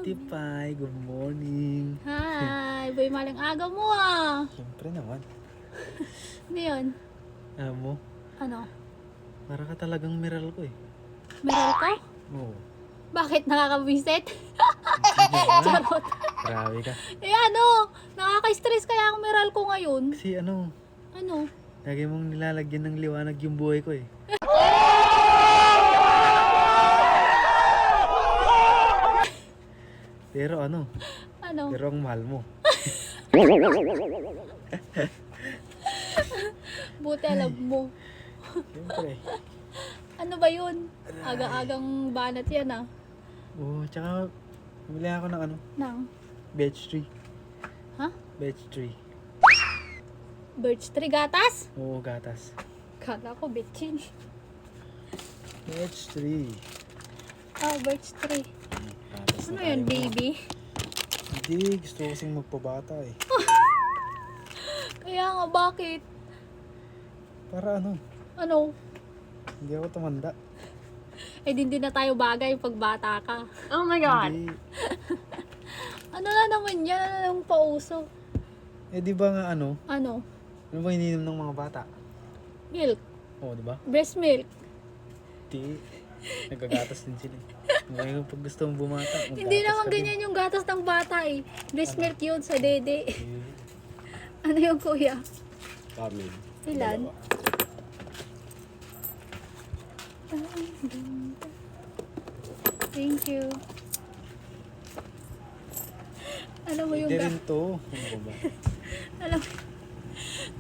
Ate Pai, good morning. Hi, boy, maling aga mo ah. Siyempre naman. Ano yun? Alam mo, Ano? para ka talagang miral ko eh. Meral ka? Oo. Bakit nakakabisit? Sige nga. Charot. Grabe ka. Eh ano? Nakaka-stress kaya ang meral ko ngayon. Kasi ano, Ano? lagi mong nilalagyan ng liwanag yung buhay ko eh. Pero ano, Ano? pero ang mahal mo. Buti alam mo. Siyempre. Ano ba yun? Aga-agang banat yan ah. Oo, tsaka bumili ako ng ano, Nang? birch tree. Ha? Birch tree. Birch tree gatas? Oo, gatas. Kala ko bitchin. Birch tree. Ah, birch tree. Gatas Ano na yun, tayo. baby? Hindi, gusto ko kasing magpabata eh. Kaya nga, bakit? Para ano, Ano? hindi ako tumanda. Eh, din na tayo bagay pag bata ka. Oh my Hindi. Ano na naman yan? Ano nang pauso? Eh di ba nga ano? Ano? Ano ba ininom ng mga bata? Milk. Oo, di ba? Breast milk. Di. Nagagatas din sila. Ngayon pag gusto mong bumata, maggatas Hindi naman ka din. ganyan yung gatas ng bata eh. Breast milk yun sa dede. Eh, Ano yung kuya? Carmen. Ilan? Dalawa. Thank you. Alam mo yung Hindi rin to. Ano ba ba? alam,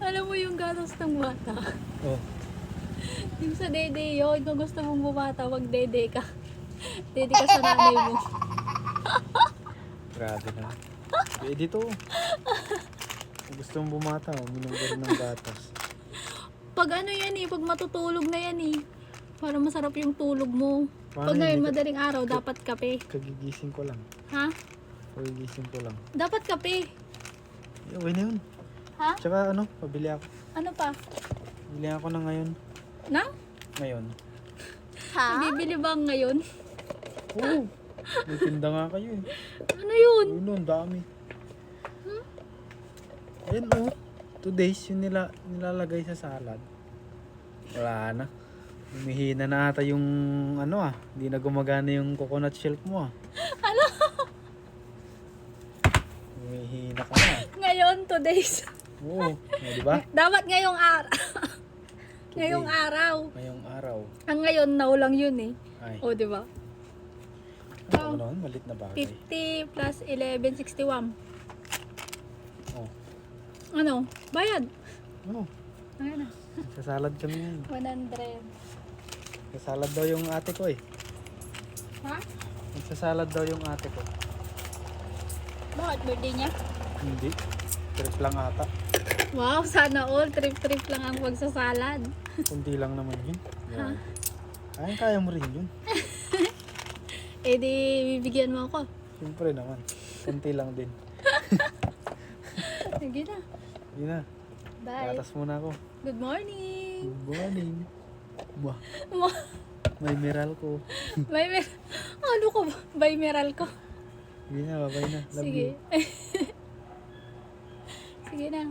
alam mo yung gatas ng bata. Oh, Yung sa dede yun, kung gusto mong bumata, wag dede ka. Dede ka sa nanay mo. grabe na. Eh dito. Kung gusto mong bumata, uminom ka rin ng gatas. Pag ano yan eh, pag matutulog na yan eh. Para masarap yung tulog mo. Paano Pag ngayon, yun? madaling araw, dapat kape. Kagigising ko lang. Ha? Kagigising ko lang. Dapat kape. Eh, okay na yun. Ha? Tsaka ano, pabili ako. Ano pa? Bili ako na ngayon. Nang? Ngayon. Bibili ba ngayon? Oo. May tinda nga kayo eh. Ano yun? Yun o, ang dami. Ayun o. 2 days yung nilalagay sa salad. Wala na. Humihina na ata yung ano ah. Hindi na gumagana yung coconut shell mo ah. Ano? Humihina ka na. Ngayon, 2 days. Oo. Di ba? Dapat ngayong araw. Today. Ngayong araw. Ngayong araw. Ang ngayon, naulang yun eh. Ay. O, di ba? Ano naman? Malit na bagay. 50 plus 11, 61. Oh. Ano? Bayad. Oh. Ayun na. Sa salad kami ngayon. 100. Sa salad daw yung ate ko eh. Ha? Nagsasalad daw yung ate ko. Bakit birthday niya? Hindi. Trip lang ata. Wow, sana all. Trip-trip lang ang pagsasalad. Kunti lang naman yun. Ha? Kaya mo rin yun. Eh di, bibigyan mo ako. Siyempre naman. Kunti lang din. Sige na. Yun na. Bye. Gatas muna ako. Good morning. Good morning. Bah, Ma- may miral ko. May ano ko ba? By meral ko. Sige na, babay na. Love Sige. you. Sige na.